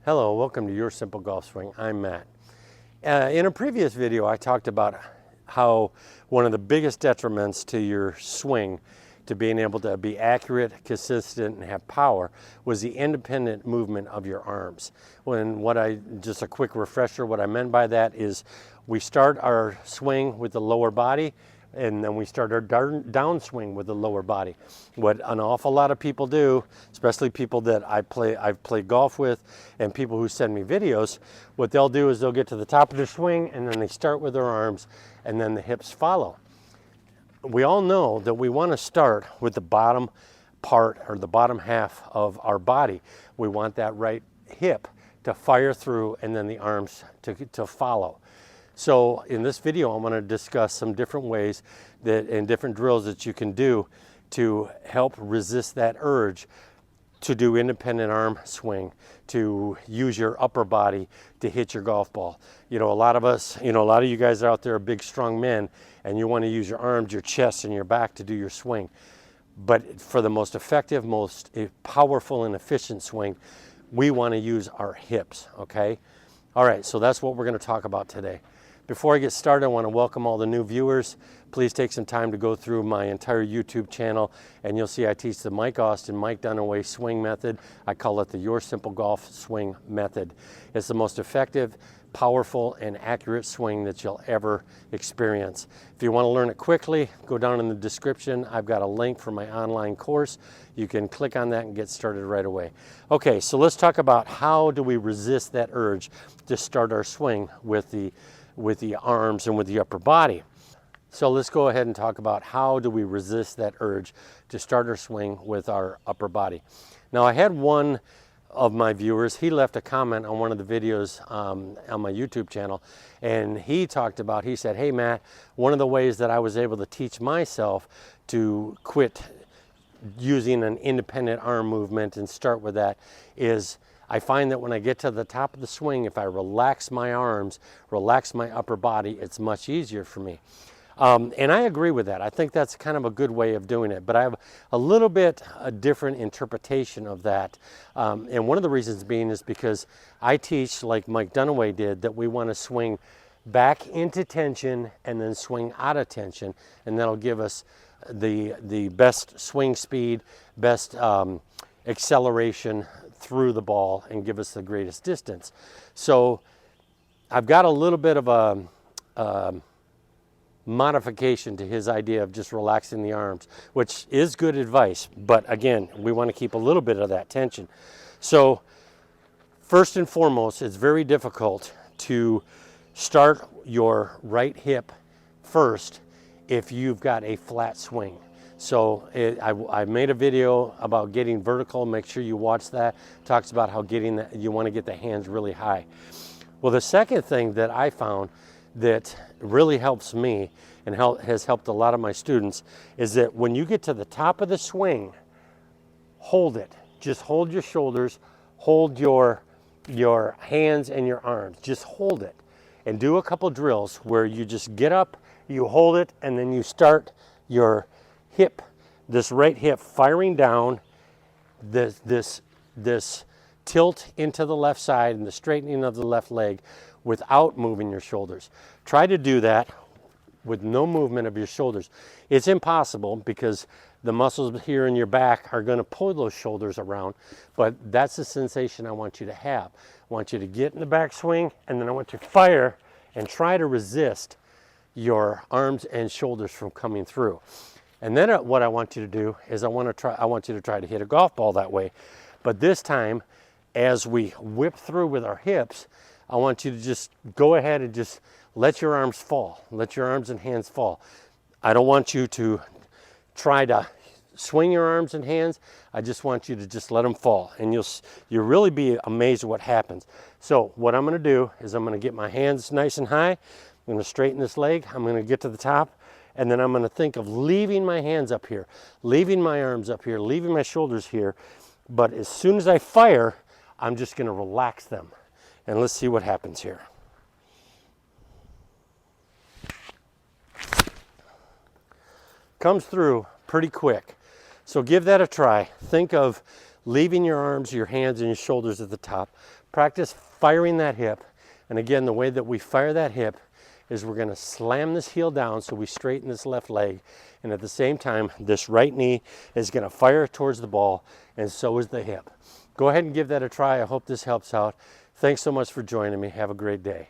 Hello, welcome to Your Simple Golf Swing. I'm Matt. In a previous video, I talked about how one of the biggest detriments to your swing, to being able to be accurate, consistent, and have power, was the independent movement of your arms. Just a quick refresher, what I meant by that is we start our swing with the lower body, and then we start our downswing with the lower body. What an awful lot of people do, especially people that I've played golf with and people who send me videos, what they'll do is they'll get to the top of their swing and then they start with their arms and then the hips follow. We all know that we want to start with the bottom part or the bottom half of our body. We want that right hip to fire through and then the arms to follow. So in this video, I'm going to discuss some different ways and different drills that you can do to help resist that urge to do independent arm swing, to use your upper body to hit your golf ball. You know, a lot of you guys out there are big, strong men, and you want to use your arms, your chest, and your back to do your swing. But for the most effective, most powerful and efficient swing, we want to use our hips, okay? All right, so that's what we're going to talk about today. Before I get started, I want to welcome all the new viewers. Please take some time to go through my entire YouTube channel, and you'll see I teach the Mike Dunaway swing method. I call it the Your Simple Golf Swing method. It's the most effective, powerful, and accurate swing that you'll ever experience. If you want to learn it quickly, go down in the description. I've got a link for my online course. You can click on that and get started right away. Okay, so let's talk about how do we resist that urge to start our swing with the arms and with the upper body. So let's go ahead and talk about how do we resist that urge to start our swing with our upper body. Now, I had one of my viewers, he left a comment on one of the videos on my YouTube channel, and he said, hey Matt, one of the ways that I was able to teach myself to quit using an independent arm movement and start with that is I find that when I get to the top of the swing, if I relax my arms, relax my upper body, it's much easier for me. And I agree with that. I think that's kind of a good way of doing it, but I have a little bit a different interpretation of that. And one of the reasons being is because I teach, like Mike Dunaway did, that we want to swing back into tension and then swing out of tension, and that'll give us the best swing speed, best acceleration through the ball and give us the greatest distance. So I've got a little bit of a modification to his idea of just relaxing the arms, which is good advice, but again, we want to keep a little bit of that tension. So first and foremost, it's very difficult to start your right hip first if you've got a flat swing. So I made a video about getting vertical. Make sure you watch that. It talks about how you want to get the hands really high. Well, the second thing that I found that really helps me and has helped a lot of my students is that when you get to the top of the swing, hold it. Just hold your shoulders, hold your hands and your arms. Just hold it and do a couple drills where you just get up, you hold it, and then you start your hip, this right hip firing down, this tilt into the left side and the straightening of the left leg without moving your shoulders. Try to do that with no movement of your shoulders. It's impossible because the muscles here in your back are going to pull those shoulders around, but that's the sensation I want you to have. I want you to get in the backswing, and then I want you to fire and try to resist your arms and shoulders from coming through. And then what I want you to do is I want you to try to hit a golf ball that way. But this time, as we whip through with our hips, I want you to just go ahead and just let your arms fall. Let your arms and hands fall. I don't want you to try to swing your arms and hands. I just want you to just let them fall. And you'll really be amazed at what happens. So what I'm going to do is I'm going to get my hands nice and high. I'm going to straighten this leg. I'm going to get to the top. And then I'm going to think of leaving my hands up here, leaving my arms up here, leaving my shoulders here. But as soon as I fire, I'm just going to relax them. And let's see what happens here. Comes through pretty quick. So give that a try. Think of leaving your arms, your hands, and your shoulders at the top. Practice firing that hip. And again, the way that we fire that hip is we're going to slam this heel down so we straighten this left leg. And at the same time, this right knee is going to fire towards the ball, and so is the hip. Go ahead and give that a try. I hope this helps out. Thanks so much for joining me. Have a great day.